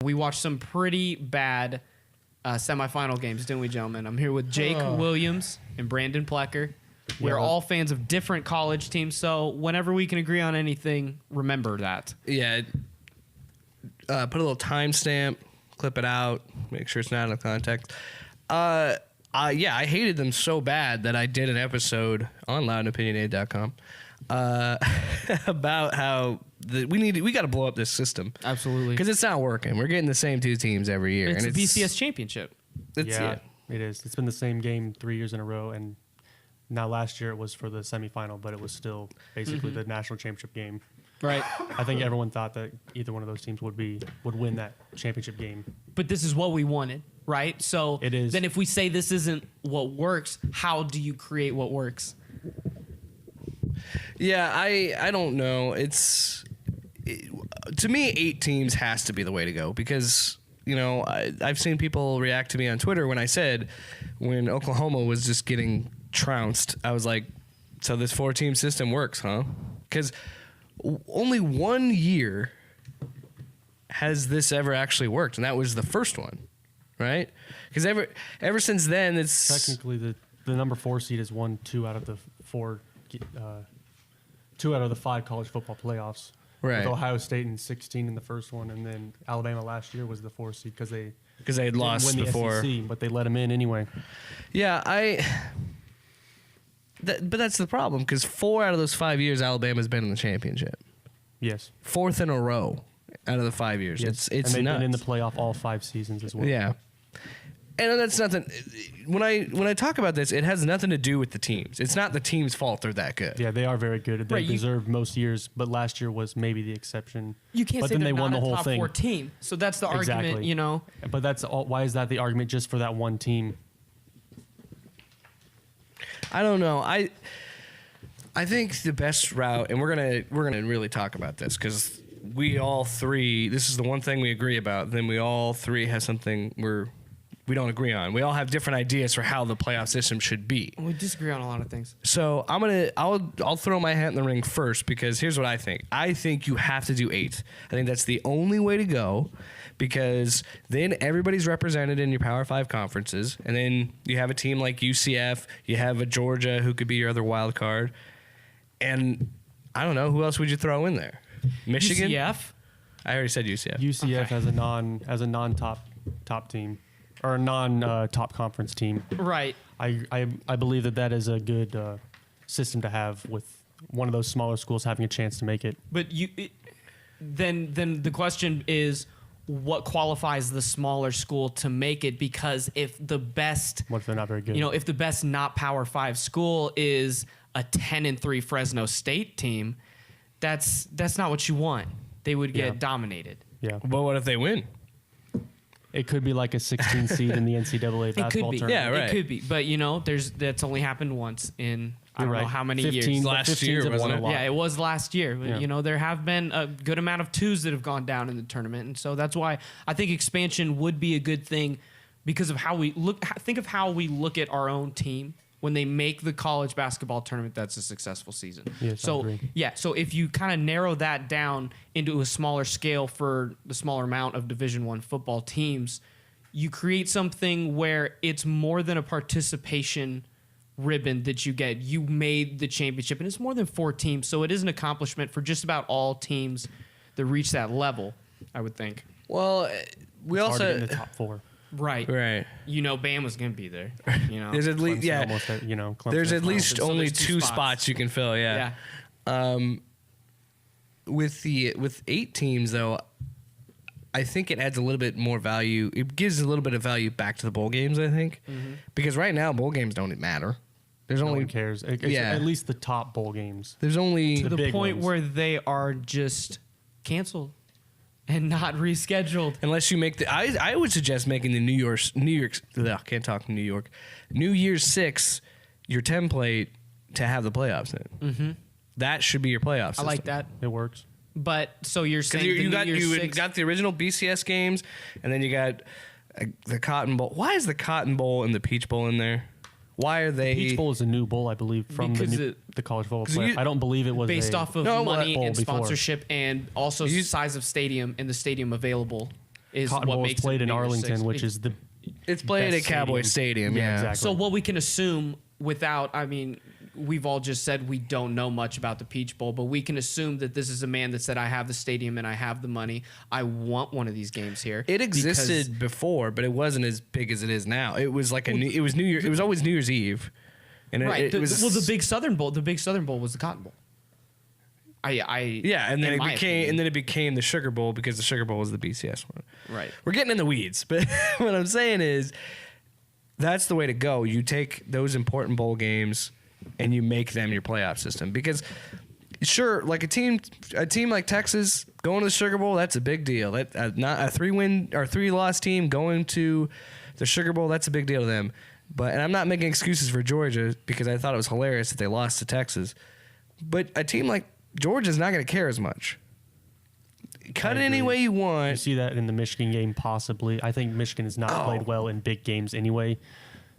We watched some pretty bad semifinal games, didn't we, gentlemen? I'm here with Jake Williams and Brandon Plecker. We're all fans of different college teams, so whenever we can agree on anything, remember that. Yeah. Put a little timestamp, clip it out, make sure it's not out of context. Yeah, I hated them so bad that I did an episode on loudandopinionated.com about how we got to blow up this system. Absolutely. Because it's not working. We're getting the same two teams every year. It's the BCS championship. It is. It's been the same game 3 years in a row, and now last year it was for the semifinal, but it was still basically the national championship game. Right. I think everyone thought that either one of those teams would win that championship game. But this is what we wanted, right? So it is. Then if we say this isn't what works, how do you create what works? Yeah, I don't know. To me, 8 teams has to be the way to go because, you know, I've seen people react to me on Twitter when I said when Oklahoma was just getting trounced, I was like, so this 4-team system works, huh? Because only 1 year has this ever actually worked, and that was the first one, right? Because ever since then, it's technically the number 4 seed has won 2 out of the 5 college football playoffs. Right. With Ohio State in 16 in the first one, and then Alabama last year was the 4 seed because they had lost win the before, SEC, but they let them in anyway. Yeah, but that's the problem because 4 out of those 5 years, Alabama's been in the championship. Yes, 4th in a row out of the 5 years. Yes. It's and they've nuts. been in the playoff all 5 seasons as well. Yeah. And that's nothing. When I talk about this, it has nothing to do with the teams. It's not the team's fault they're that good. Yeah, they are very good. They deserve most years, but last year was maybe the exception. You can't but say then they're they won not the a whole top thing. 4 team. So that's the Exactly. argument, you know. But that's all, why is that the argument just for that one team? I don't know. I think the best route, and we're gonna really talk about this because we all three. This is the one thing we agree about. Then we all three have something we don't agree on. We all have different ideas for how the playoff system should be. We disagree on a lot of things. So I'll throw my hat in the ring first because here's what I think. I think you have to do 8. I think that's the only way to go because then everybody's represented in your Power 5 conferences, and then you have a team like UCF, you have a Georgia who could be your other wild card, and I don't know who else would you throw in there? Michigan. UCF. I already said UCF. UCF as a non-top team or a non-top conference team. Right. I believe that is a good system to have with one of those smaller schools having a chance to make it. But then the question is, what qualifies the smaller school to make it? Because if the best, what if they're not very good? You know, if the best not Power 5 school is a 10-3 Fresno State team, that's not what you want. They would get dominated. Yeah. But what if they win? It could be like a 16 seed in the NCAA basketball tournament. Yeah, right. It could be. But, you know, that's only happened once in I don't know how many 15, years. Last year, wasn't it? Yeah, it was last year. Yeah. You know, there have been a good amount of 2s that have gone down in the tournament. And so that's why I think expansion would be a good thing because of how we look. Think of how we look at our own team when they make the college basketball tournament that's a successful season. Yes, I agree. So if you kind of narrow that down into a smaller scale for the smaller amount of Division I football teams, you create something where it's more than a participation ribbon that you get. You made the championship, and it's more than 4 teams, so it is an accomplishment for just about all teams that reach that level, I would think. Well, we It's hard to also get in the top 4. Right. You know, Bama's going to be there. You know, there's at least Clemson there's at least So only there's 2 2 spots you can fill. Yeah. With 8 teams though, I think it adds a little bit more value. It gives a little bit of value back to the bowl games, I think, because right now bowl games don't matter. There's No only one cares. At least the top bowl games. There's only to the big point ones. where they are just canceled and not rescheduled. unless you make the. I would suggest making the New Year's New Year's 6 your template to have the playoffs in. Mm-hmm. That should be your playoff system. I like that. It works. But so you're saying You got got the original BCS games, and then you got the Cotton Bowl. Why is the Cotton Bowl and the Peach Bowl in there? Why are they? Peach Bowl is a new bowl, I believe, from the college football player. I don't believe it was based off of money and before. sponsorship and also size of stadium and the stadium available. is Cotton what Bowl is makes played it in New Year's Arlington, Six. which is the It's played best at Cowboy Stadium. Yeah, exactly. So what we can assume without, I mean, we've all just said we don't know much about the Peach Bowl, but we can assume that this is a man that said, I have the stadium and I have the money. I want one of these games here. It existed before, but it wasn't as big as it is now. It was like it was New Year. It was always New Year's Eve, and Right. it was the Big Southern Bowl. The Big Southern Bowl was the Cotton Bowl. Yeah, and then it became the Sugar Bowl because the Sugar Bowl was the BCS one. Right. We're getting in the weeds, but what I'm saying is that's the way to go. You take those important bowl games and you make them your playoff system because sure, like a team like Texas going to the Sugar Bowl, that's a big deal. That not a 3-win or 3-loss team going to the Sugar Bowl, that's a big deal to them. And I'm not making excuses for Georgia because I thought it was hilarious that they lost to Texas. But a team like Georgia's not going to care as much. Cut it any way you want. You see that in the Michigan game, possibly. I think Michigan has not played well in big games anyway.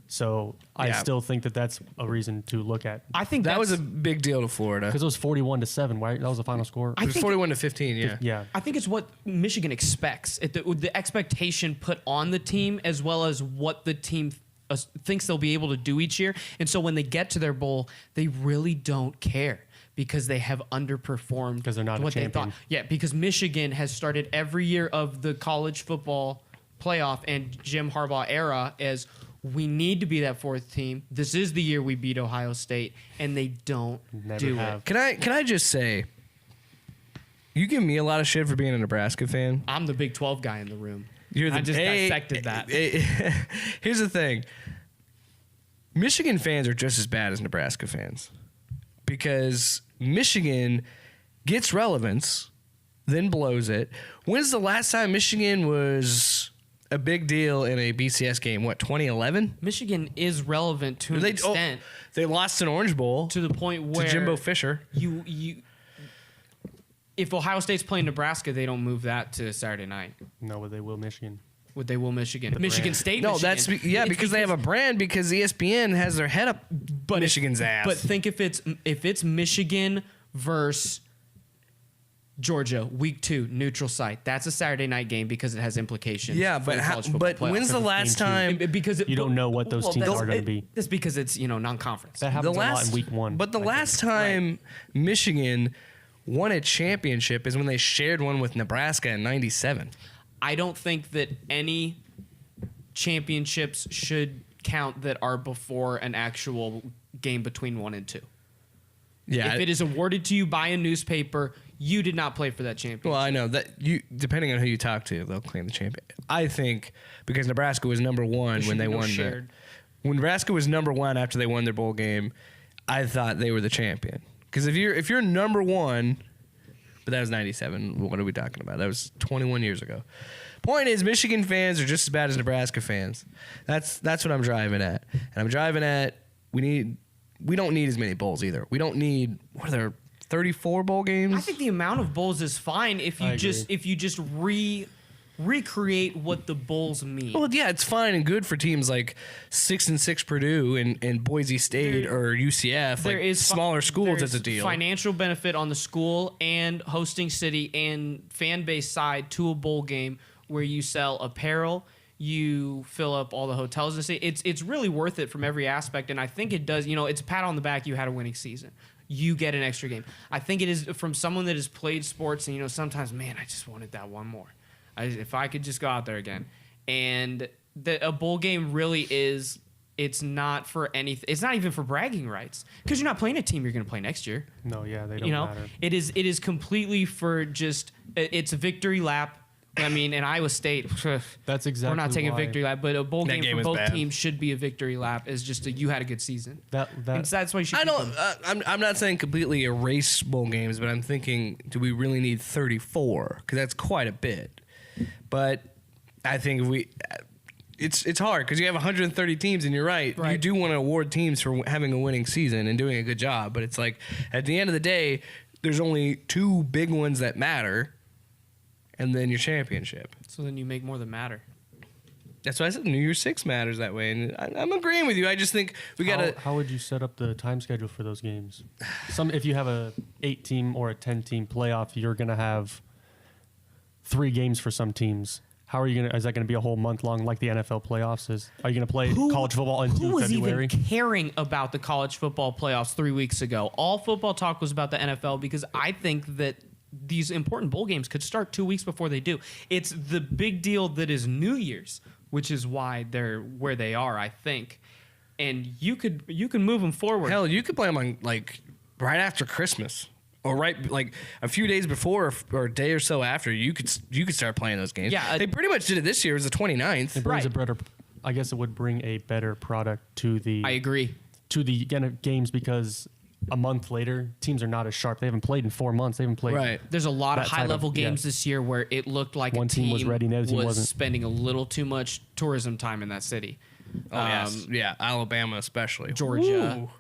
So I still think that that's a reason to look at. I think that was a big deal to Florida because it was 41-7, right? That was the final score. It was 41-15. Yeah. Yeah. I think it's what Michigan expects. The expectation put on the team as well as what the team thinks they'll be able to do each year. And so when they get to their bowl, they really don't care because they have underperformed. Because they're not a champion. Yeah, because Michigan has started every year of the college football playoff and Jim Harbaugh era as we need to be that fourth team. This is the year we beat Ohio State, and they don't do it. Can I just say, you give me a lot of shit for being a Nebraska fan. I'm the Big 12 guy in the room. I just dissected that. Here's the thing. Michigan fans are just as bad as Nebraska fans because Michigan gets relevance, then blows it. When's the last time Michigan was a big deal in a BCS game? What, 2011? Michigan is relevant to an extent. They lost an Orange Bowl to the point where to Jimbo Fisher. If Ohio State's playing Nebraska, they don't move that to Saturday night. No, but they will Michigan. Would they will Michigan? Michigan State. No, Michigan. that's because they have a brand because ESPN has their head up Michigan's ass. But think if it's Michigan versus Georgia, week 2, neutral site. That's a Saturday night game because it has implications. Yeah, but when's the last time? Because you don't know what those teams are going to be. That's because it's non-conference. That happens a lot in week 1. But the last time Michigan won a championship is when they shared one with Nebraska in '97. I don't think that any championships should count that are before an actual game between 1 and 2. Yeah. If it is awarded to you by a newspaper, you did not play for that championship. Well, I know that depending on who you talk to, they'll claim the champion. I think because Nebraska was number 1 when they won when Nebraska was number 1 after they won their bowl game, I thought they were the champion. Because if you're number 1, but that was '97. What are we talking about? That was 21 years ago. Point is, Michigan fans are just as bad as Nebraska fans. That's what I'm driving at. And I'm driving at we don't need as many bowls either. We don't need 34 bowl games. I think the amount of bowls is fine if you just recreate what the bowls mean. Well, yeah, it's fine and good for teams like 6-6 Purdue and Boise State or UCF. There is smaller schools. It's a deal. Financial benefit on the school and hosting city and fan base side to a bowl game where you sell apparel, you fill up all the hotels in the city. It's really worth it from every aspect, and I think it does. It's a pat on the back. You had a winning season. You get an extra game. I think it is from someone that has played sports, and sometimes, man, I just wanted that one more. If I could just go out there again. And a bowl game really is, it's not for anything. It's not even for bragging rights because you're not playing a team you're going to play next year. No, yeah, they don't matter. It is completely for just, it's a victory lap. I mean, in Iowa State, that's exactly. We're not taking why. a victory lap, but a bowl game for both bad. teams should be a victory lap. Is just you had a good season. That's why you should. I'm not saying completely erase bowl games, but I'm thinking, do we really need 34? Because that's quite a bit. But I think it's hard because you have 130 teams, and you're right. You do want to award teams for having a winning season and doing a good job. But it's like at the end of the day, there's only 2 big ones that matter. And then your championship. So then you make more that matter. That's why I said New Year's 6 matters that way. And I'm agreeing with you. I just think we got to... How would you set up the time schedule for those games? If you have a 8-team or a 10-team playoff, you're going to have 3 games for some teams. How are you gonna? Is that gonna be a whole month long like the NFL playoffs is? Are you gonna play college football into Who was February? even caring about the college football playoffs 3 weeks ago? All football talk was about the NFL because I think that these important bowl games could start 2 weeks before they do. It's the big deal that is New Year's, which is why they're where they are, I think. And you can move them forward. Hell, you could play them on like right after Christmas. Or right, like a few days before or a day or so after, you could start playing those games. Yeah, they pretty much did it this year. It was the 29th. It brings Right. a better. I guess it would bring a better product to the. I agree. To the games because a month later, teams are not as sharp. They haven't played in 4 months. They haven't played. Right. There's a lot of that type of- high-level games yeah. this year where it looked like One a team was ready and the other team wasn't. spending a little too much tourism time in that city. Oh, yes. Yeah, Alabama especially. Georgia. Woo.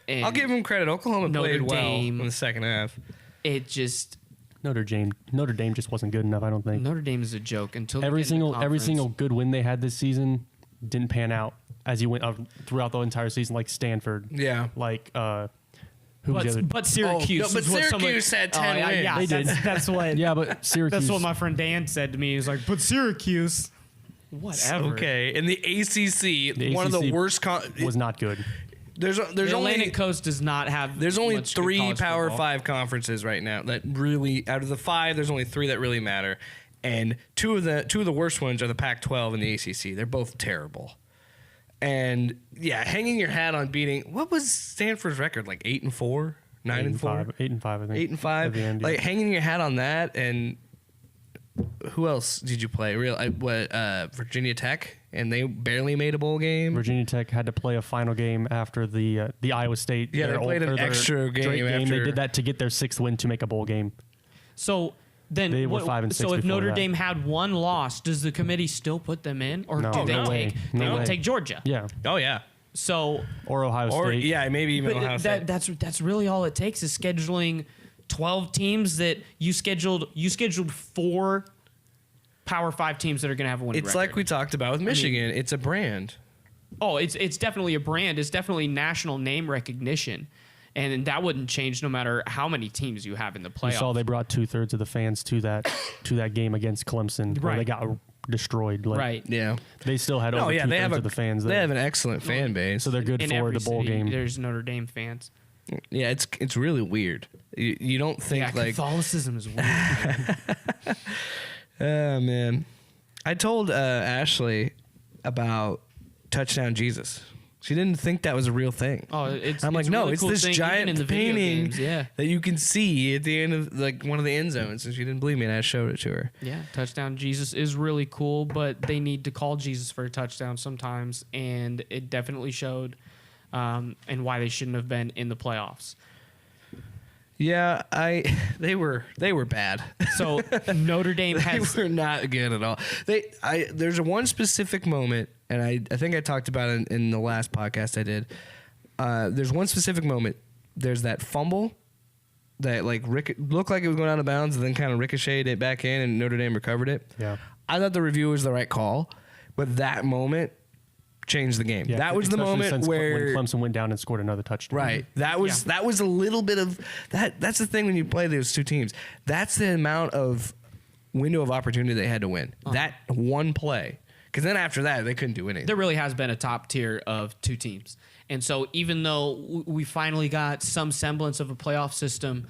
And I'll give them credit. Oklahoma Notre played well Dame. in the second half. it just Notre Dame just wasn't good enough. I don't think. Notre Dame is a joke until they every get into single conference. good win they had this season didn't pan out as you went throughout the entire season, like Stanford. Yeah. Like who was the other? But Syracuse, Oh, no, but is what Syracuse had 10 yeah, wins. Yeah, They did. That's what. Yeah, but Syracuse. That's what my friend Dan said to me. He's like, but Syracuse, whatever. Okay, in the ACC, The one of the ACC worst. was not good. There's The Atlantic only Coast does not have. there's only much good 3 college Power football. 5 conferences right now that really, out of the 5, there's only 3 that really matter, and two of the worst ones are the Pac-12 and the ACC. They're both terrible. And yeah, hanging your hat on beating, what was Stanford's record, like 8-4, 9-4, 8-5, I think. 8-5, At the end, yeah. like hanging your hat on that. And who else did you play? Virginia Tech, and they barely made a bowl game. Virginia Tech had to play a final game after the Iowa State. Yeah, they their played an their extra game Drake after. They did that to get their 6th win to make a bowl game. So then, They were 5 and 6 so if before Notre that. Dame had one loss, does the committee still put them in, or No, do they no way. take? No They don't way. take Georgia. Yeah, Oh yeah, So, or Ohio or State. yeah, maybe even Ohio but State. that's really all it takes is scheduling 12 teams that you scheduled. You scheduled 4 Power 5 teams that are going to have a winning It's record. like we talked about with Michigan. It's a brand. Oh, it's definitely a brand. It's definitely national name recognition, and that wouldn't change no matter how many teams you have in the You playoffs. saw they brought 2/3 of the fans to that game against Clemson, where they Right. got destroyed. Like, right. Yeah. They still had over Oh yeah, 2/3 of the fans they there, have an excellent fan base. so they're good In for every the bowl city, game. there's Notre Dame fans. Yeah, it's really weird. You don't think Yeah, like, Catholicism is weird. oh man. I told Ashley about Touchdown Jesus. She didn't think that was a real thing. Oh, it's. I'm like, it's a no, really it's cool this thing, even giant in the video painting games, yeah, that you can see at the end of like one of the end zones. And she didn't believe me, and I showed it to her. yeah. Touchdown Jesus is really cool, but they need to call Jesus for a touchdown sometimes, and it definitely showed, and why they shouldn't have been in the playoffs. Yeah, they were bad. So Notre Dame They has. were not good at all. There's one specific moment, and I think I talked about it in the last podcast I did. There's one specific moment. There's that fumble that like looked like it was going out of bounds, and then kind of ricocheted it back in, and Notre Dame recovered it. Yeah. I thought the review was the right call, but that moment changed the game. Yeah, that was the especially moment since where when Clemson went down and scored another touchdown. right. That was a little bit of that. That's the thing when you play those two teams. That's the amount of window of opportunity they had to win. That one play. Because then after that, they couldn't do anything. There really has been a top tier of 2 teams. And so even though we finally got some semblance of a playoff system,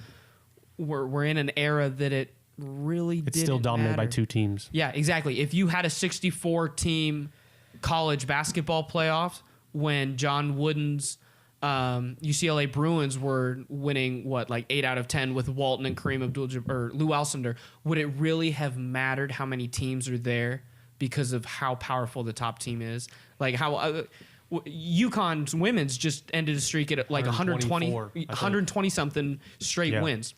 we're in an era that it really It's still dominated by 2 teams. Yeah, exactly. If you had a 64-team college basketball playoff when John Wooden's UCLA Bruins were winning, 8 out of 10 with Walton and Kareem Abdul-Jabbar or Lou Alcindor, would it really have mattered how many teams are there because of how powerful the top team is? Like how UConn's women's just ended a streak at like 120 something straight wins.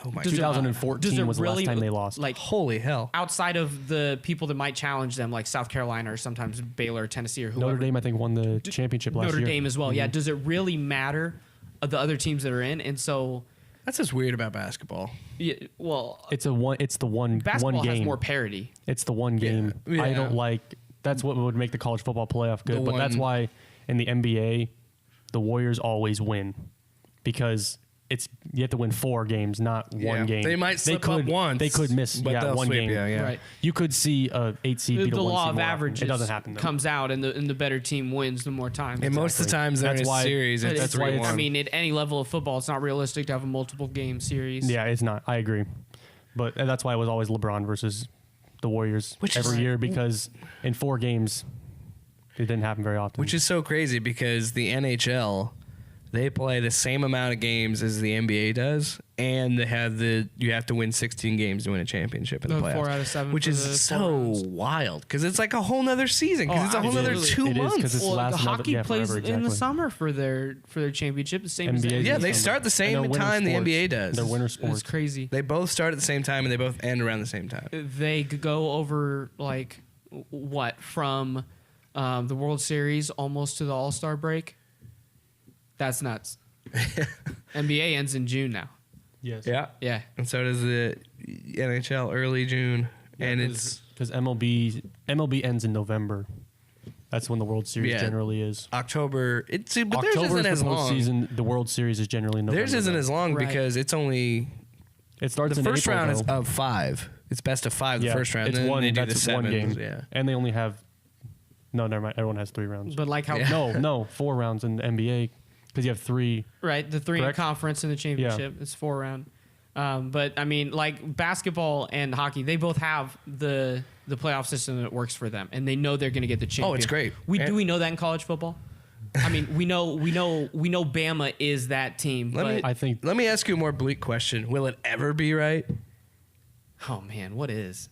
Oh my! Does it- 2014 does it was the really, last time they lost. Like Holy hell! outside of the people that might challenge them, like South Carolina or sometimes Baylor, or Tennessee, or whoever. Notre Dame, I think, won the championship last Notre year. Dame as well. Yeah. Does it really matter the other teams that are in? And so, That's what's weird about basketball. yeah, well, It's the one basketball game. has more parity. It's the one game Yeah. I don't like. That's what would make the college football playoff good. The But that's one- why in the NBA, the Warriors always win because you have to win 4 games, not one game. They might slip up once. They could miss but they'll one sweep game. you, yeah. Right. You could see a 8 seed beat a The 1 law seed of more often. averages It doesn't happen though. comes out, and the better team wins the more times. And most of the times they're in That's a why- series, But it's that's why 3-1. I mean, at any level of football, it's not realistic to have a multiple game series. Yeah, it's not. I agree. But that's why it was always LeBron versus the Warriors Which is- every year, because in 4 games, it didn't happen very often. Which is so crazy because the NHL, they play the same amount of games as the NBA does, and they have you have to win 16 games to win a championship in the The playoffs. 4 out of 7 which for is the 4 so rounds. wild because it's like a whole nother season because Oh, it's a whole nother absolutely. 2 It is, 'cause months. it's Well, last the another- hockey yeah, plays forever, in the exactly. summer for their championship, the same NBA as is Yeah, in they the start the summer. same And they're winter time the sports. NBA does. They're winter It's sports. crazy. They both start at the same time and they both end around the same time. They could go over like what from the World Series almost to the All-Star break. That's nuts. NBA ends in June now. Yes. Yeah. Yeah. And so does the NHL early June. And it's because MLB ends in November. That's when the World Series Yeah. generally is. October. But theirs October isn't is as the long. postseason. The World Series is generally in November. Theirs isn't though. as long Right. because it's only It starts the in first April, round is though. of 5. It's best of 5 the first round. It's then one. they do the That's one sevens. game. Yeah. And they only have. No, never mind. Everyone has 3 rounds. But like how Yeah. No, 4 rounds in the NBA because you have 3. right, the 3 in Correct? conference and the championship. It's 4 round. But I mean, like basketball and hockey, they both have the playoff system that works for them, and they know they're going to get the champion. Oh, it's great. Do we know that in college football? I mean, we know Bama is that team. I think Let me ask you a more bleak question. Will it ever be right? Oh man, what is?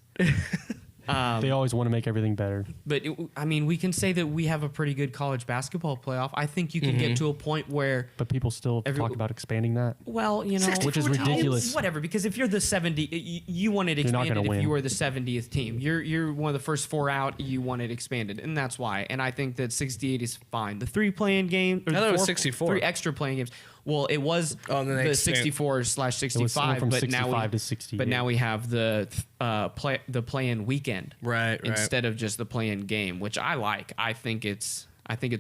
they always want to make everything better. But I mean, we can say that we have a pretty good college basketball playoff. I think you can get to a point where, But people still talk about expanding that. well, you know, 64 Which is ridiculous. Whatever, because if you're the 70, you want it You're not expanded. gonna If you win. were the 70th team, you're one of the first 4 out. You want it expanded, and that's why. And I think that 68 is fine. The 3 playing game, or I thought it was 4 64. 3 extra playing games. Well, it was Oh, then they the expand- 64/65, from but 65 to 68. But now we have the play-in weekend, Right. instead of just the play-in game, which I like. I think it's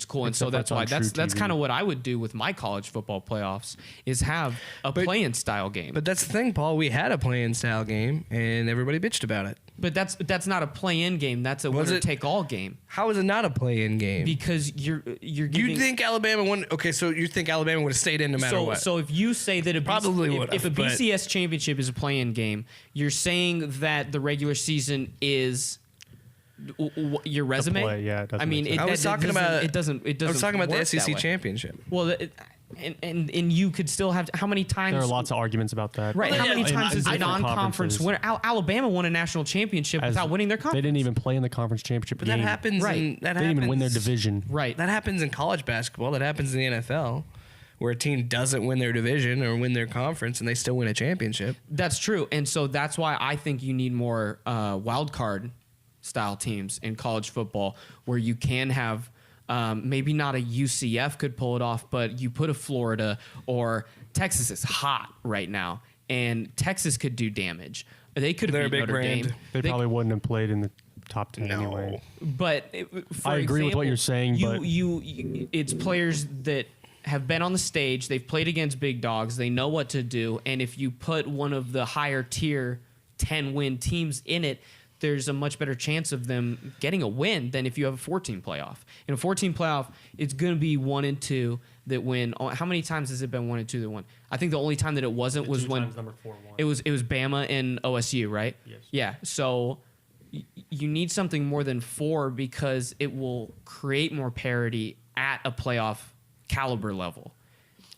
cool, and Except so for that's it's on why True that's TV. kind of what I would do with my college football playoffs is have a play-in style game. But that's the thing, Paul. We had a play-in style game, and everybody bitched about it. But that's not a play-in game. That's a Was winner it- take all game How is it not a play-in game? because you're giving. You think Alabama won? Okay, so you think Alabama would have stayed in no matter so what? so if you say that Probably would've, if a but- BCS championship is a play-in game, you're saying that the regular season is your resume. play, yeah, it doesn't I mean, make it, sense. I was that talking doesn't- about. it doesn't. It doesn't. I was talking about the work that SEC way. championship. Well, and you could still have how many times? There are lots of arguments about that. Right. How many In- times in is a different non-conference conferences. winner? Alabama won a national championship As- without winning their conference. They didn't even play in the conference championship But game. that happens. Right. In, that They didn't even win their happens- division. Right. That happens in college basketball. That happens in the NFL, where a team doesn't win their division or win their conference, and they still win a championship. That's true, and so that's why I think you need more wild card style teams in college football, where you can have maybe not a UCF could pull it off, but you put a Florida or Texas is hot right now, and Texas could do damage. They could They're have a beat big Notre brand. Dame. They probably wouldn't have played in the top 10 anyway. But for I agree with what example, you're saying, but- you it's players that have been on the stage, they've played against big dogs, they know what to do, and if you put one of the higher tier 10-win teams in it, there's a much better chance of them getting a win than if you have a 14 playoff. In a 14 playoff, it's going to be 1 and 2 that win. How many times has it been 1 and 2 that won? I think the only time that it wasn't was when number 4 won. it was Bama and OSU, right? Yes. Yeah. So you need something more than 4 because it will create more parity at a playoff caliber level.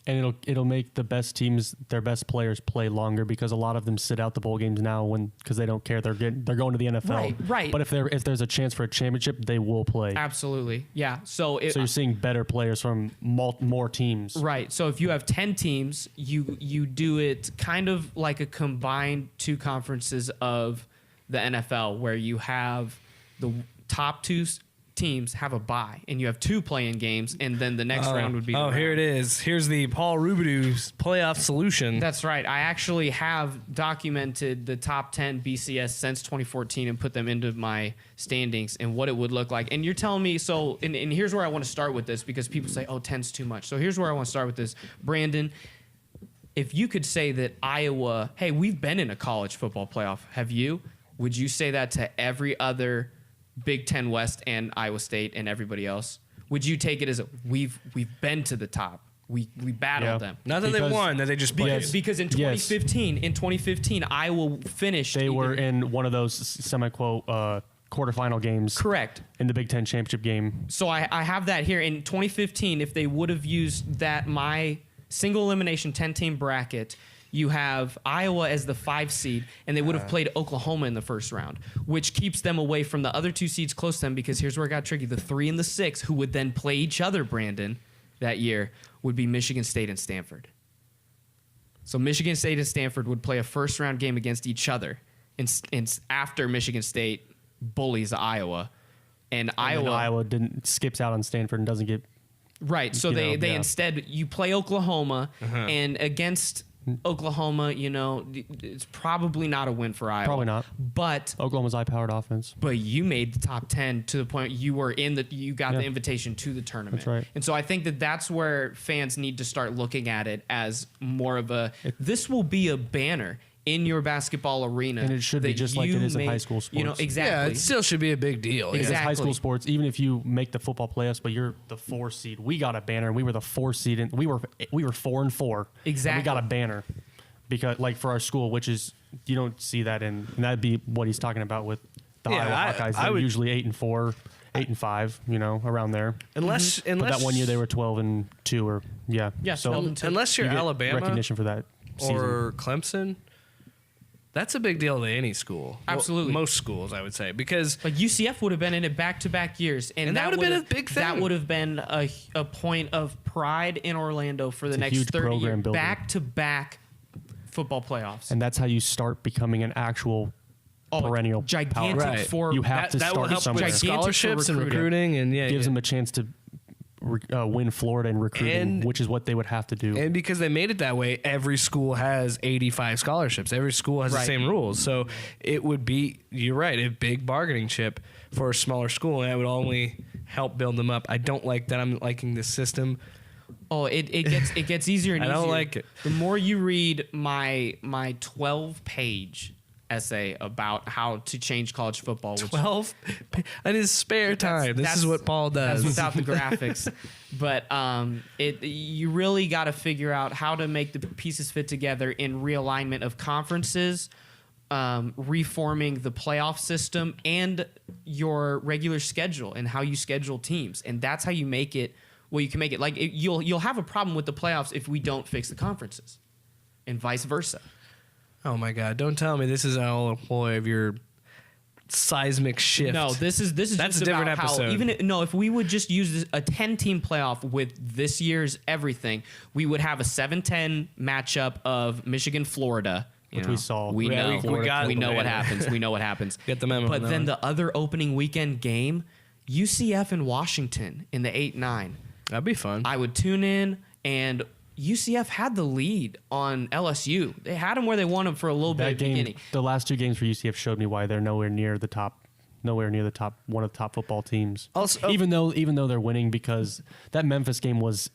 And it'll make the best teams, their best players, play longer because a lot of them sit out the bowl games now because they don't care. They're going to the NFL. Right. But if there's a chance for a championship, they will play. Absolutely. Yeah. So So you're seeing better players from more teams. right. So if you have 10 teams, you do it kind of like a combined 2 conferences of the NFL where you have the top 2 teams have a bye and you have 2 play-in games and then the next round would be the here round. it is. Here's the Paul Robidoux playoff solution. That's right. I actually have documented the top 10 BCS since 2014 and put them into my standings and what it would look like. And you're telling me, so, and here's where I want to start with this because people say, oh, 10's too much. So here's where I want to start with this. Brandon, if you could say that Iowa, hey, we've been in a college football playoff, have you? Would you say that to every other Big Ten West and Iowa State and everybody else? Would you take it as we've been to the top? We battled them. Not that they won, that they just played. Because in 2015, Iowa finished. They were in one of those semi-quote quarterfinal games. Correct. In the Big Ten championship game. So I have that here. In 2015, if they would have used my single elimination 10-team bracket, you have Iowa as the 5 seed, and they would have played Oklahoma in the first round, which keeps them away from the other 2 seeds close to them, because here's where it got tricky. The 3 and the 6, who would then play each other, Brandon, that year, would be Michigan State and Stanford. So Michigan State and Stanford would play a first-round game against each other, and after Michigan State bullies Iowa. And Iowa skips out on Stanford and doesn't get... Right, so they instead, you play Oklahoma, and against Oklahoma, it's probably not a win for Iowa. Probably not. But Oklahoma's high-powered offense. But you made the top 10 to the point you got the invitation to the tournament. That's right. And so I think that's where fans need to start looking at it as more of this will be a banner in your basketball arena. And it should be just like it is in high school sports. Exactly. Yeah, it still should be a big deal. Exactly. High school sports, even if you make the football playoffs, but you're the 4 seed. We got a banner, and we were the 4 seed, and we were 4-4. Exactly. And we got a banner because, like, for our school, which is you don't see that and that'd be what he's talking about with the Iowa Hawkeyes. They're usually 8-4, 8-5, around there. Unless but that one year they were 12-2, or so 12-2. Unless you're you get Alabama recognition for that season. or Clemson. That's a big deal to any school. Absolutely. Well, most schools, I would say, because like UCF would have been in it back-to-back years, and that would have been a big thing. That would have been a point of pride in Orlando for the next 30 years. Back-to-back football playoffs, and that's how you start becoming an actual perennial gigantic power. for you have to that start will help somewhere. with scholarships and recruiting, and gives them a chance to win Florida in recruiting, which is what they would have to do. And because they made it that way, every school has 85 scholarships. Every school has the same rules. So it would be, you're right, a big bargaining chip for a smaller school, and it would only help build them up. I don't like that I'm liking this system. Oh, it gets easier and easier. I don't like it. The more you read my 12-page essay about how to change college football. 12 in his spare time. This is what Paul does. That's without the graphics. But you really got to figure out how to make the pieces fit together in realignment of conferences, reforming the playoff system, and your regular schedule and how you schedule teams. And that's how you make it. Well, you can make it like you'll have a problem with the playoffs if we don't fix the conferences, and vice versa. Oh my God! Don't tell me this is all a ploy of your seismic shift. No, this is That's just a different about episode. How if we would just use a 10-team playoff with this year's everything, we would have a 7-10 matchup of Michigan Florida. Which we saw. We know. We know what happens. We know what happens. Get the memo. But then the other opening weekend game, UCF and Washington in the 8-9. That'd be fun. I would tune in, and UCF had the lead on LSU. They had them where they won them for a little bit at the beginning. The last 2 games for UCF showed me why they're nowhere near the top, one of the top football teams. Also, even though they're winning, because that Memphis game was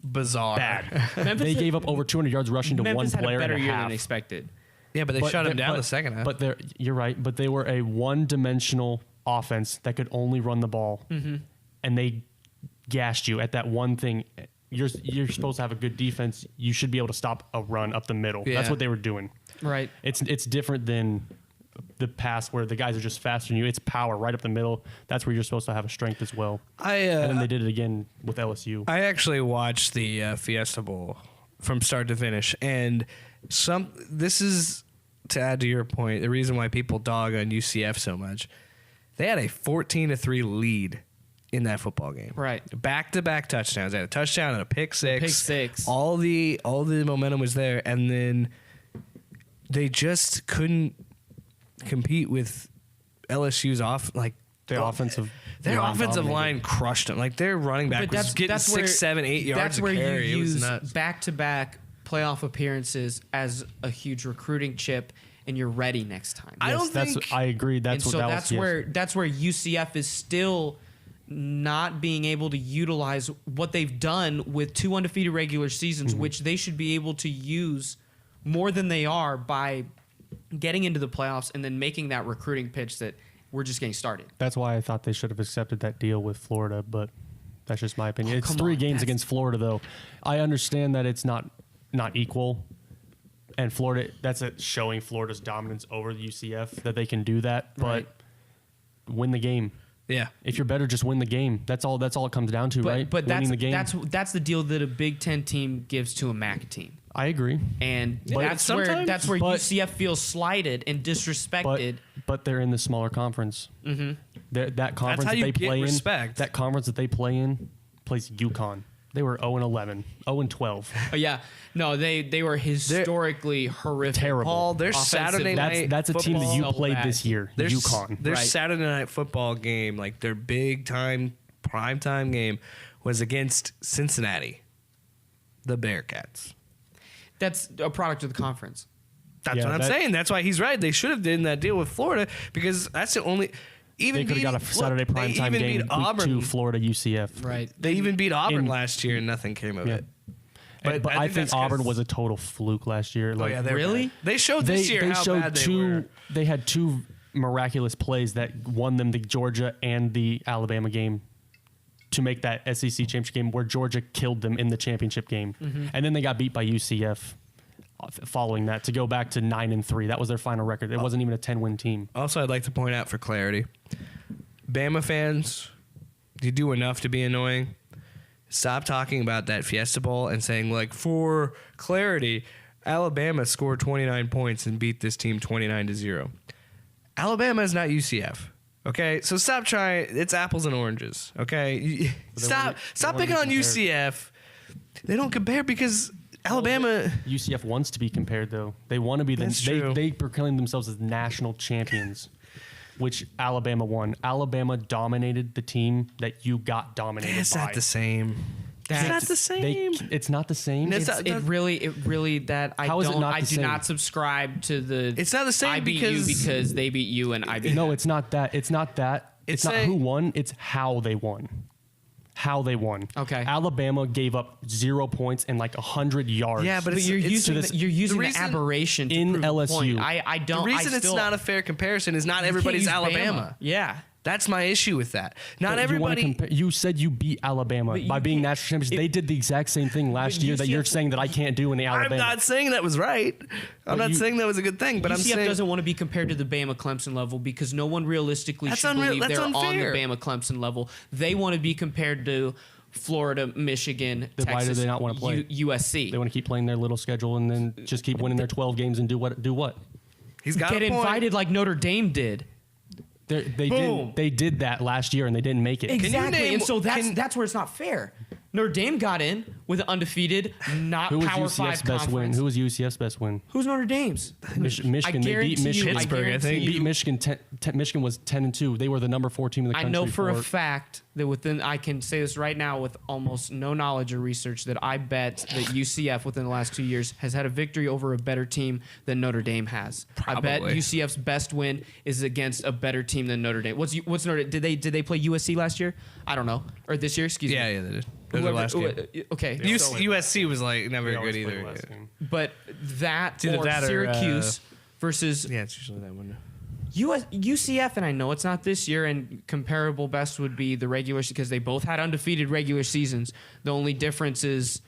bizarre. Bad. They gave up over 200 yards rushing to Memphis one player had a better and a year half. than expected. Yeah, but they shut him down the second half. But you're right. But they were a one-dimensional offense that could only run the ball, and they gashed you at that one thing. You're supposed to have a good defense. You should be able to stop a run up the middle. Yeah. That's what they were doing. Right. It's different than the past where the guys are just faster than you. It's power right up the middle. That's where you're supposed to have a strength as well. And then they did it again with LSU. I actually watched the Fiesta Bowl from start to finish, and this is to add to your point. The reason why people dog on UCF so much, they had a 14-3 lead in that football game. Right. Back-to-back touchdowns. They had a touchdown and a pick six. Pick six. All the momentum was there, and then they just couldn't compete with LSU's Their offensive line crushed them. Like, their running back was getting 6, 7, 8 yards That's a where carry. you It was use nuts. back-to-back playoff appearances as a huge recruiting chip, and you're ready next time. I don't think. I agree. That's and what so that was. that's where UCF is still not being able to utilize what they've done with 2 undefeated regular seasons, which they should be able to use more than they are by getting into the playoffs and then making that recruiting pitch that we're just getting started. That's why I thought they should have accepted that deal with Florida, but that's just my opinion. It's come 3 on, games that's- against Florida, though. I understand that it's not equal, and Florida, that's showing Florida's dominance over the UCF, that they can do that, but Right. win the game. Yeah. If you're better, just win the game. That's all it comes down to, right? But Winning the game. that's the deal that a Big Ten team gives to a MAC team. I agree. And But that's where sometimes- but- UCF feels slighted and disrespected. But they're in the smaller conference. Mm-hmm. That conference how that you they get play respect. in, that conference that they play in, plays UConn. They were 0-11, 0-12. Oh, yeah, no, they were historically horrific. Terrible. Paul, their Offensive. Saturday night That's a team that you football. played So this bad. year, Their UConn. Their Right. Saturday night football game, like their big time prime time game, was against Cincinnati, the Bearcats. That's a product of the conference. That's Yeah, what I'm that- saying. That's why he's right. They should have done that deal with Florida because that's the only. Even They could have got a beating- Saturday look, they primetime even game, beat week Auburn. 2, Florida, UCF. Right. They even beat Auburn In- last year and nothing came of Yeah. it. But I think that's Auburn 'cause- was a total fluke last year. Oh, Like, yeah, they're Really? bad. They showed this year how showed bad they two. were. They had 2 miraculous plays that won them the Georgia and the Alabama game to make that SEC championship game, where Georgia killed them in the championship game, and then they got beat by UCF. Following that, to go back to 9-3, that was their final record. It wasn't even a 10-win team. Also, I'd like to point out for clarity, Bama fans, you do enough to be annoying. Stop talking about that Fiesta Bowl and saying, like, for clarity, Alabama scored 29 points and beat this team 29-0. Alabama is not UCF. Okay, so stop trying. It's apples and oranges. Okay, stop picking on UCF. They don't compare because Alabama. UCF wants to be compared, though. They want to be That's true. they proclaim themselves as national champions, which Alabama won. Alabama dominated the team that you got dominated It's by. not the same. It's not the same. It's not the same. It's It not- really that I How is it don't not I the do same? not subscribe to the It's not the same I beat because- you because they beat you and I beat No, them. it's not that. It's not that. It's It's not saying- who won. It's how they won. How they won. Okay. Alabama gave up 0 points and like 100 yards. Yeah, but But it's- you're it's- using this- you're using the the, reason- aberration to in prove a LSU. point. I The don't. reason I it's still, not a fair comparison is not you can't everybody's use Alabama. Bama. Yeah. That's my issue with that. Not But everybody. you said you beat Alabama But you by being can't- national champions. it- They did the exact same thing last but year that you're UCF saying that I can't do in the Alabama. I'm not saying that was right. I'm But not you- saying that was a good thing, but I'm UCF saying doesn't want to be compared to the Bama Clemson level because no one realistically That's should unreal- believe that's they're on unfair. the Bama Clemson level. They want to be compared to Florida, Michigan, Then why do Texas, they not wanna play? USC. They want to keep playing their little schedule and then just keep winning their 12 games and do what? he's got Get a point. invited like Notre Dame did. They did that last year and they didn't make it. Exactly, name- and so can- that's where it's not fair. Notre Dame got in with an undefeated, not Who was Power UCF's 5 best win? conference. Who was UCF's best win? Who's Notre Dame's? Michigan. They guarantee beat you- Michigan. Pittsburgh, I guarantee think. They you- beat Michigan. Michigan was 10-2. They were the number 4 team in the I country. know for a fact that I can say this right now with almost no knowledge or research that I bet that UCF within the last 2 years has had a victory over a better team than Notre Dame has. I bet Probably. UCF's best win is against a better team than Notre Dame. What's Notre? Did they play USC last year? I don't know, or this year? Excuse Yeah, me. yeah, they did. That was the last game. Okay, so- USC was like never They good always play either. the last game. but that It's either or that or, Syracuse versus Yeah, it's usually that one. UCF, and I know it's not this year, and comparable best would be the regular because they both had undefeated regular seasons. The only difference is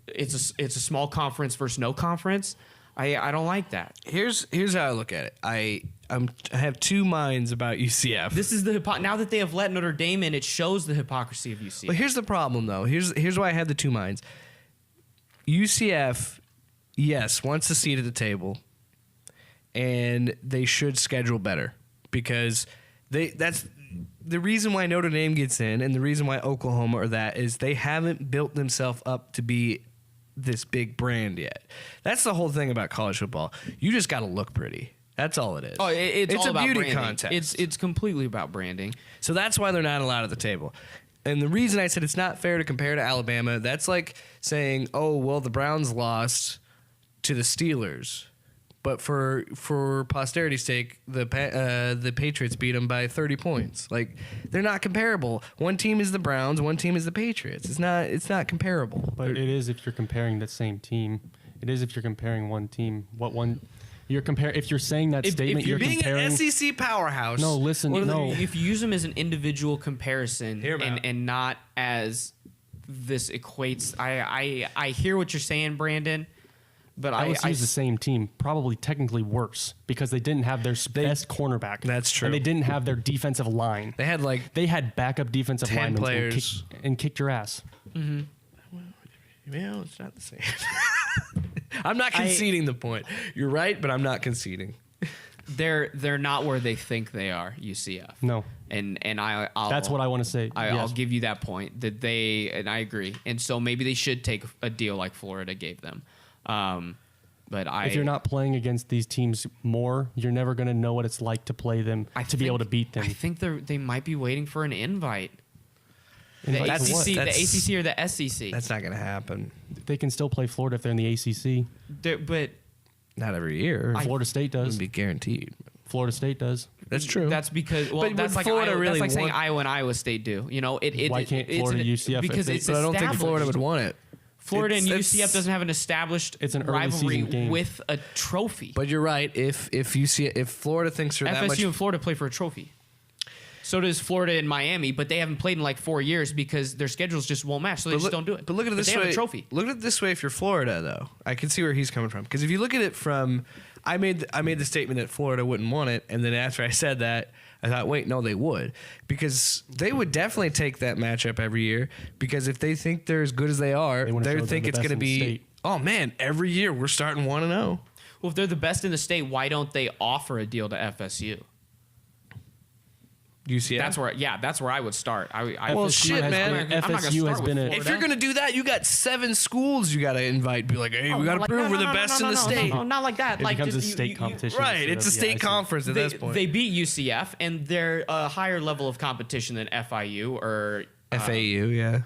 it's a small conference versus no conference. I don't like that. Here's how I look at it. I have two minds about UCF. This is the now that they have let Notre Dame in, it shows the hypocrisy of UCF. But here's the problem, though. Here's why I have the two minds. UCF, yes, wants a seat at the table, and they should schedule better because that's the reason why Notre Dame gets in, and the reason why Oklahoma or that is they haven't built themselves up to be this big brand yet. That's the whole thing about college football. You just got to look pretty. That's all it is. Oh, it's all a about beauty branding. contest. It's completely about branding. So that's why they're not allowed at the table. And the reason I said it's not fair to compare to Alabama, that's like saying, oh, well, the Browns lost to the Steelers. But for posterity's sake, the Patriots beat them by 30 points. Like, they're not comparable. One team is the Browns, one team is the Patriots. It's not comparable. But it is if you're comparing the same team. It is if you're comparing one team. If you're saying that statement, you're being comparing an SEC powerhouse. No, listen, no. If you use them as an individual comparison Hear 'em out. and not as this equates, I hear what you're saying, Brandon. But I LSU is the same team, probably technically worse because they didn't have their best cornerback. That's true. And they didn't have their defensive line. They had backup defensive 10 linemen players. and kicked your ass. Well, it's not the same. I'm not conceding the point. You're right, but I'm not conceding. they're not where they think they are, UCF. No. And I'll That's what I want to say. I'll give you that point that and I agree. And so maybe they should take a deal like Florida gave them. But if you're not playing against these teams more, you're never going to know what it's like to play them, be able to beat them. I think they might be waiting for an invite. The Invite to what? ACC or the SEC. That's not going to happen. They can still play Florida if they're in the ACC. But Not every year. Florida State does. Wouldn't be guaranteed. Florida State does. That's true. That's because But that's would like Florida really that's like saying want- Iowa and Iowa State do. You know, Why can't Florida UCF because it's But I don't think Florida would established. want it. Florida and It's- UCF doesn't have an established It's an early rivalry season game. with a trophy. But you're right. If Florida thinks they're that much, FSU and Florida play for a trophy. So does Florida and Miami, but they haven't played in like 4 years because their schedules just won't match, so they just don't do it. But look at it this they way. have a trophy. Look at it this way. If you're Florida, though, I can see where he's coming from. Because if you look at it from, I made the statement that Florida wouldn't want it, and then after I said that, I thought, wait, no, they would, because they would definitely take that matchup every year. Because if they think they're as good as they are, They wanna show they they're think the it's best going to in the be. state. Oh man, every year we're starting 1-0. Well, if they're the best in the state, why don't they offer a deal to FSU? UCF. That's where I would start. Well, FSU shit, has man. been- I'm not gonna FSU has start been with a. Florida. If you're going to do that, you got 7 schools you got to invite. Be like, hey, we got to Like, prove no, we're no, the no, best no, in the no, state. No, not like that. It like becomes just, a state competition. Right, it's a instead of- state conference at this point. They beat UCF, and they're a higher level of competition than FIU or FAU, yeah.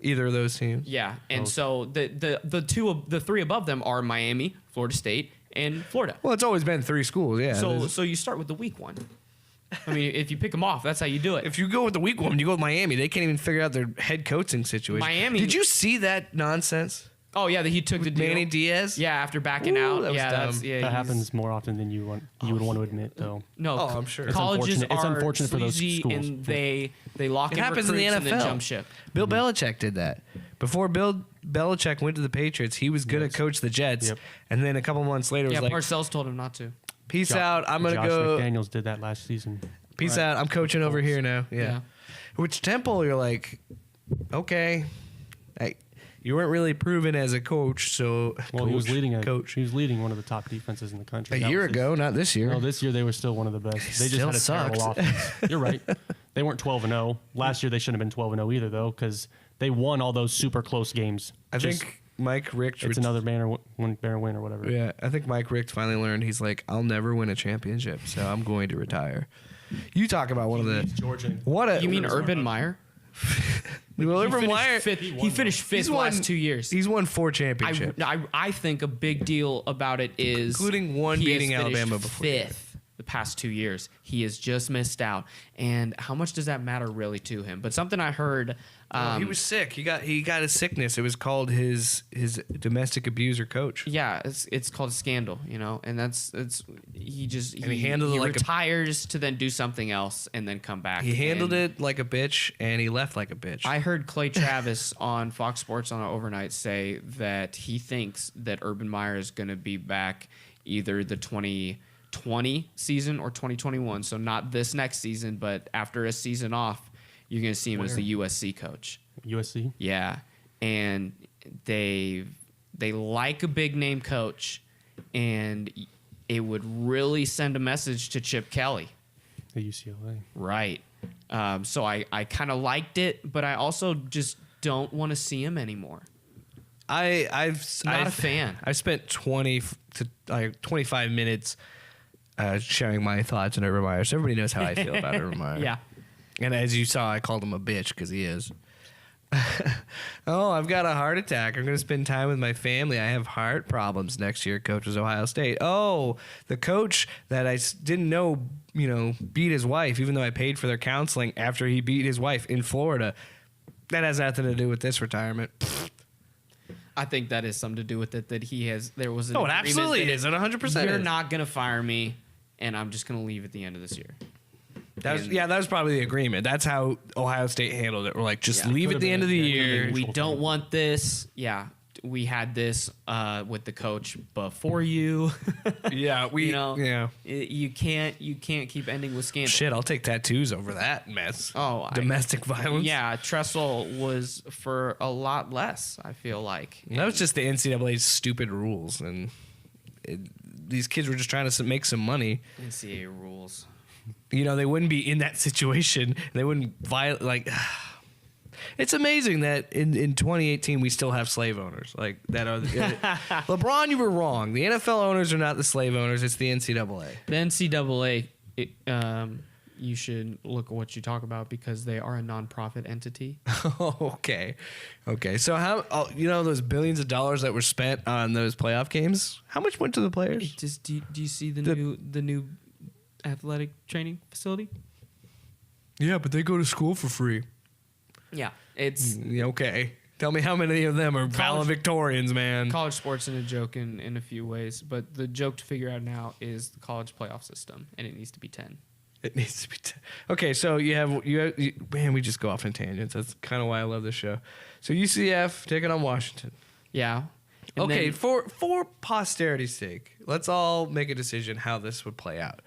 Either of those teams. Yeah, and so the three above them are Miami, Florida State, and Florida. Well, it's always been 3 schools, yeah. So you start with the weak one. I mean, if you pick them off, that's how you do it. If you go with the weak one, you go with Miami. They can't even figure out their head coaching situation. Miami- Did you see that nonsense? Oh yeah, that he took the deal. Manny Diaz? Yeah, after backing Ooh, out. that was Yeah, dumb. that's yeah. That he's- happens more often than you would want to admit, though. No, Oh, I'm sure. It's colleges unfortunate. It's are unfortunate for those sleazy schools. and they lock It in happens in the recruits and then NFL. jump ship. Bill Belichick did that. Before Bill Belichick went to the Patriots, he was going to coach the Jets. Yep. And then a couple months later Yeah, was like, Parcells told him not to. peace out. I'm going to Josh go. McDaniels did that last season. Peace out. I'm coaching over here now. Yeah. Yeah. Which Temple, you're like, okay. You weren't really proven as a coach, so Well, he was leading coach. He was leading one of the top defenses in the country. A That year was his- ago, not this year. No, this year they were still one of the best. They just Still had a terrible sucked. offense. You're right. They weren't 12-0. Last year they shouldn't have been 12-0 either, though, because they won all those super close games. I Just- think Mike Richt. it's another banner win or whatever. Yeah, I think Mike Richt finally learned. He's like, I'll never win a championship, so I'm going to retire. You talk about one of the Georgia. what a You mean Urban Meyer? well, He Urban finished Meyer. fifth. He finished fifth He's the won- last 2 years. He's won 4 championships. I think a big deal about it is Including one he has beating finished Alabama before fifth the past 2 years. He has just missed out, and how much does that matter really to him? But something I heard. He was sick. He got a sickness. It was called his domestic abuser coach. Yeah, it's called a scandal, you know, and he handled it like a- retires to then do something else and then come back. He handled And it like a bitch, and he left like a bitch. I heard Clay Travis on Fox Sports on an overnight say that he thinks that Urban Meyer is going to be back either the 2020 season or 2021. So not this next season, but after a season off, you're going to see him as the USC coach. USC? Yeah, and they like a big name coach, and it would really send a message to Chip Kelly. The UCLA. Right. So I kind of liked it, but I also just don't want to see him anymore. I've Not a fan. I spent 20 to 25 minutes sharing my thoughts on Urban Meyer. So everybody knows how I feel about Urban Meyer. Yeah. And as you saw, I called him a bitch because he is. Oh, I've got a heart attack. I'm going to spend time with my family. I have heart problems next year. Coach was Ohio State. Oh, the coach that I didn't know, beat his wife, even though I paid for their counseling after he beat his wife in Florida. That has nothing to do with this retirement. I think that is something to do with it that he has. There was an Oh, it agreement absolutely that is. It 100% You're is. not going to fire me, and I'm just going to leave at the end of this year. That was probably the agreement. That's how Ohio State handled it. We're like, just Yeah, leave at the end of the year. We don't want this. Yeah, we had this with the coach before you. Yeah, You can't keep ending with scandal. Shit, I'll take tattoos over that mess. Oh, domestic violence. Yeah, Tressel was for a lot less, I feel like. That was just the NCAA's stupid rules, and these kids were just trying to make some money. NCAA rules. They wouldn't be in that situation. They wouldn't violate. Like, it's amazing that in 2018 we still have slave owners like that. Are LeBron? You were wrong. The NFL owners are not the slave owners. It's the NCAA. The NCAA. You should look at what you talk about because they are a nonprofit entity. Okay. So how those billions of dollars that were spent on those playoff games? How much went to the players? Do you see the new athletic training facility? Yeah, but they go to school for free. Yeah, it's okay. Tell me how many of them are valedictorians, man. College sports in a joke in a few ways, but the joke to figure out now is the college playoff system, and it needs to be 10. It needs to be 10. Okay, so you have man, we just go off in tangents. That's kind of why I love this show. So UCF taking on Washington. Yeah. Okay, for posterity's sake, let's all make a decision how this would play out.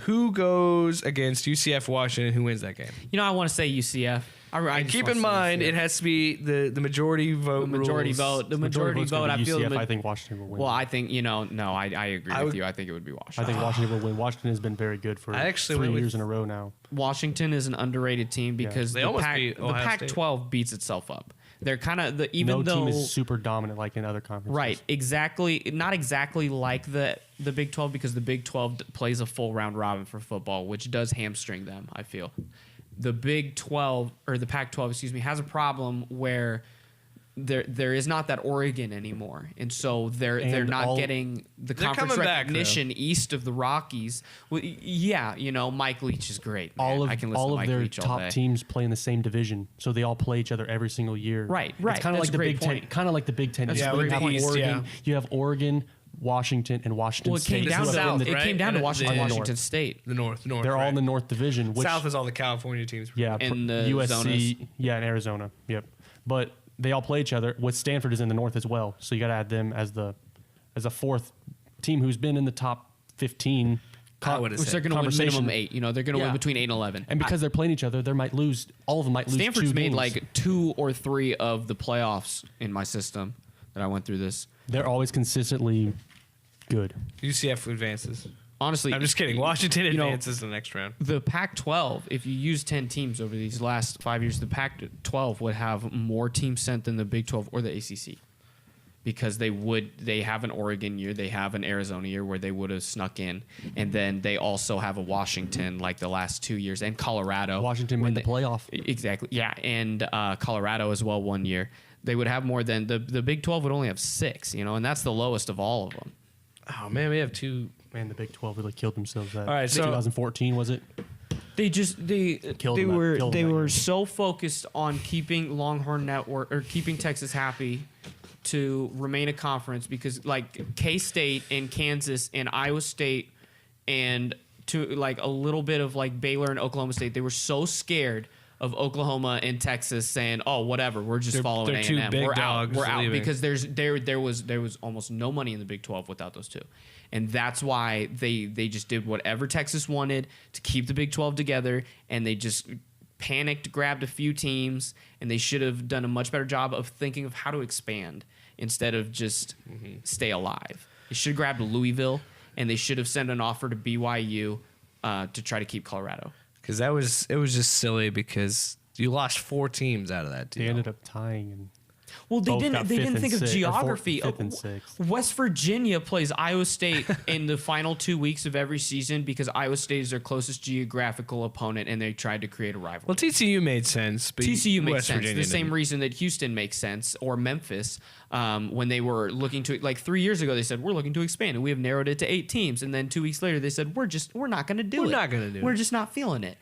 Who goes against UCF Washington? Who wins that game? I want to say UCF. And keep in mind, it has to be the majority vote. The majority vote. The majority vote. I feel. UCF, I think Washington will win. Well, I think no. I agree with you. I think it would be Washington. I think Washington will win. Washington has been very good for 3 years in a row now. Washington is an underrated team because They the almost beat Ohio Pac-12 beats itself up. They're kind of No team is super dominant like in other conferences. Right, exactly. Not exactly like the Big 12 because the Big 12 plays a full round robin for football, which does hamstring them, I feel. The Big 12 or the Pac-12, excuse me, has a problem where there is not that Oregon anymore, and so they're not getting the conference recognition east of the Rockies. Well, yeah, Mike Leach is great. Man. I can listen to Mike their Leach all top day. teams play in the same division, so they all play each other every single year. Right. It's kind of like the Big Ten. Kind of like the Big Ten. That's a great point. You have Oregon, Washington, and Washington State. It came down to Washington State. The North. They're all in the North Division. Which, South is all the California teams. Yeah, and USC. Zonas. Yeah, and Arizona. Yep, but they all play each other. With Stanford is in the North as well, so you got to add them as a fourth team who's been in the top 15. Which they're going to win minimum 8. They're going to win between 8 and 11. And because they're playing each other, they might lose. All of them might lose. Stanford's 2 made games. like 2 or 3 of the playoffs in my system that I went through this. They're always consistently good. UCF advances. Honestly, I'm just kidding. Washington advances to the next round. The Pac-12, if you use 10 teams over these last 5 years, the Pac-12 would have more teams sent than the Big 12 or the ACC. Because they have an Oregon year, they have an Arizona year where they would have snuck in, and then they also have a Washington like the last 2 years, and Colorado. Washington made the playoff. Exactly, yeah, and Colorado as well 1 year. They would have more than the Big 12 would only have 6, and that's the lowest of all of them. Oh man, we have 2. Man, the Big 12 really killed themselves. All right, so 2014 was it? They were so focused on keeping Longhorn Network or keeping Texas happy to remain a conference because like K-State and Kansas and Iowa State and to like a little bit of like Baylor and Oklahoma State, they were so scared of Oklahoma and Texas saying, "Oh, whatever, we're just following A&M. Two big we're dogs out. We're out," leaving. because there was almost no money in the Big 12 without those two, and that's why they just did whatever Texas wanted to keep the Big 12 together, and they just panicked, grabbed a few teams, and they should have done a much better job of thinking of how to expand instead of just stay alive. They should have grabbed Louisville, and they should have sent an offer to BYU to try to keep Colorado. Because it was just silly because you lost 4 teams out of that deal. They ended up tying. Well, they both didn't. got They fifth didn't and think of sixth- or geography. fifth and sixth. West Virginia plays Iowa State in the final 2 weeks of every season because Iowa State is their closest geographical opponent, and they tried to create a rivalry. Well, TCU made sense. But TCU makes West sense. Virginia The same didn't. reason that Houston makes sense, or Memphis, when they were looking to, like 3 years ago, they said we're looking to expand, and we have narrowed it to 8 teams. And then 2 weeks later, they said we're not going to do it. We're not gonna do it. We're just not feeling it.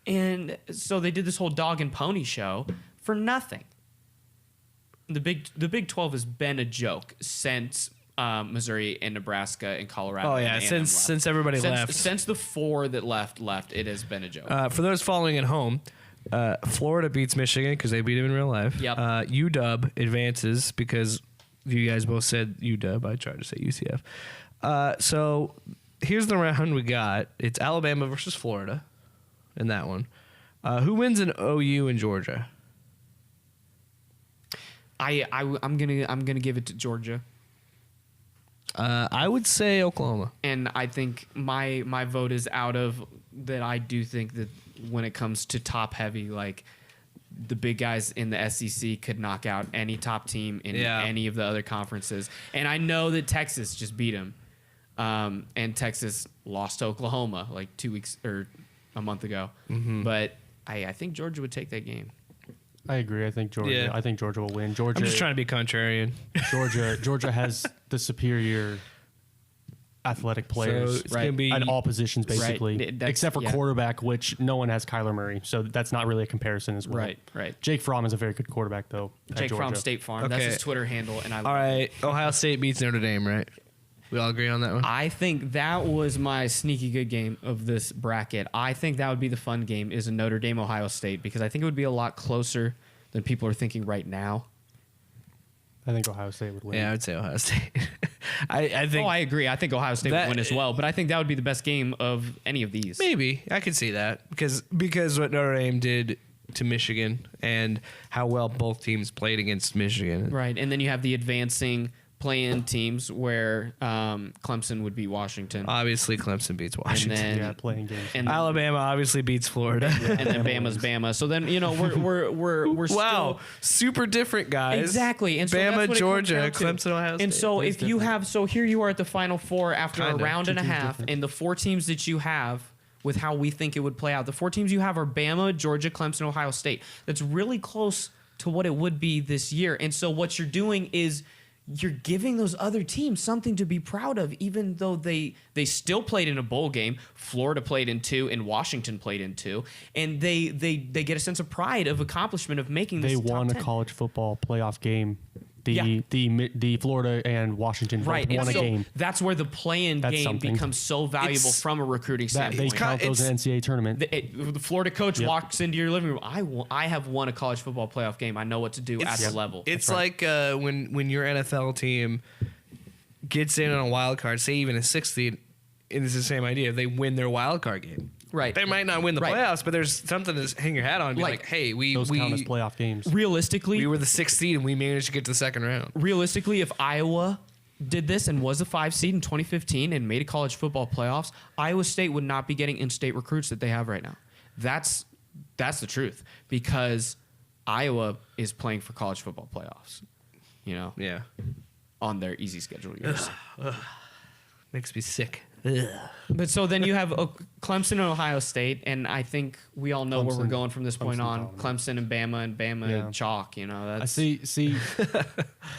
And so they did this whole dog and pony show for nothing. The Big 12 has been a joke since Missouri and Nebraska and Colorado. Oh yeah, and A&M since everybody left. Since the 4 that left, it has been a joke. For those following at home, Florida beats Michigan because they beat them in real life. Yep. UW advances because you guys both said UW. I tried to say UCF. So here's the round we got. It's Alabama versus Florida in that one. Who wins in OU and Georgia? I'm gonna give it to Georgia. I would say Oklahoma. And I think my vote is out of that. I do think that when it comes to top heavy, like the big guys in the SEC could knock out any top team in any of the other conferences. And I know that Texas just beat them, and Texas lost to Oklahoma like 2 weeks or a month ago. But I think Georgia would take that game. I agree. I think Georgia. Yeah. I think Georgia will win. Georgia. I'm just trying to be contrarian. Georgia has the superior athletic players So it's gonna be at all positions, basically, That's- except for yeah. quarterback, which no one has Kyler Murray. So that's not really a comparison as well. Right. Jake Fromm is a very good quarterback, though. at Jake Fromm, Georgia. State Farm. That's Okay. his Twitter handle. And I All right, Ohio State beats Notre Dame, right? We all agree on that one? I think that was my sneaky good game of this bracket. I think that would be the fun game is a Notre Dame Ohio State because I think it would be a lot closer than people are thinking right now. I think Ohio State would win. Yeah, I would say Ohio State. I think I agree. I think Ohio State that- would win as well, but I think that would be the best game of any of these. maybe I could see that because what Notre Dame did to Michigan and how well both teams played against Michigan. Right, and then you have the advancing play-in teams where Clemson would beat Washington, Obviously, Clemson beats Washington. then Yeah, playing games. and then, Alabama obviously beats Florida. and then Bama's Bama. So then we're Wow, still, super different guys. exactly. And so that's Bama, what it comes Georgia, down to. Clemson, Ohio State. And so Plays if you different. have, so here you are at the Final Four after Kinda. a round Two and a teams half, different. and the 4 teams that you have with how we think it would play out, the 4 teams you have are Bama, Georgia, Clemson, Ohio State. That's really close to what it would be this year. And so what you're doing is you're giving those other teams something to be proud of, even though they still played in a bowl game. Florida played in 2, and Washington played in 2, and they get a sense of pride of accomplishment of making this They top won a 10. college football playoff game. Yeah. The Florida and Washington both Right, and won a so game. that's where the play-in That's game something. becomes so valuable It's- from a recruiting That they standpoint. count those in NCAA tournament. The Florida coach Yep. walks into your living room. I have won a college football playoff game. I know what to do at the level. It's like when your NFL team gets in on a wild card, say even a 6th seed, and it's the same idea. They win their wild card game. Right. They might not win the Right. playoffs, but there's something to hang your hat on. And be Like, like, hey, we Those count as playoff games. Realistically, we were the 6th seed and we managed to get to the second round. if Iowa did this and was a 5 seed in 2015 and made a college football playoffs, Iowa State would not be getting in-state recruits that they have right now. That's the truth because Iowa is playing for college football playoffs. You know, Yeah. on their easy schedule years. Makes me sick. But so then you have Clemson and Ohio State, and I think we all know where we're Clemson- going from this point Clemson on. dominant. Clemson and Bama Yeah. chalk. You know, I that's see.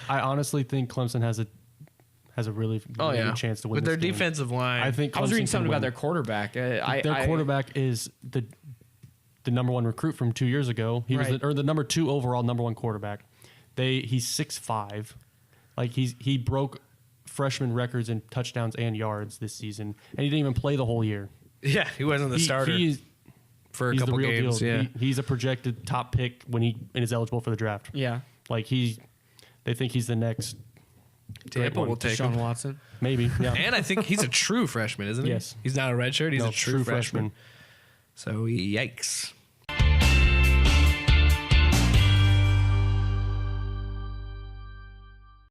I honestly think Clemson has a really, Oh really yeah. good chance to win with their this game. defensive line. I think I was Clemson reading can something about win. their quarterback. Their quarterback is the number 1 recruit from 2 years ago. He Right. was the number 2 overall, number 1 quarterback. He's 6'5", like he broke freshman records in touchdowns and yards this season, and he didn't even play the whole year. yeah, he wasn't the starter for a He's couple the real games. deal. Yeah. He's a projected top pick when he is eligible for the draft. Yeah, Like they think he's the next. great Tampa one. will take Deshaun him. Watson. Maybe. Yeah. And I think he's a true freshman, isn't he? Yes. He's not a redshirt. He's No, a true freshman. So yikes.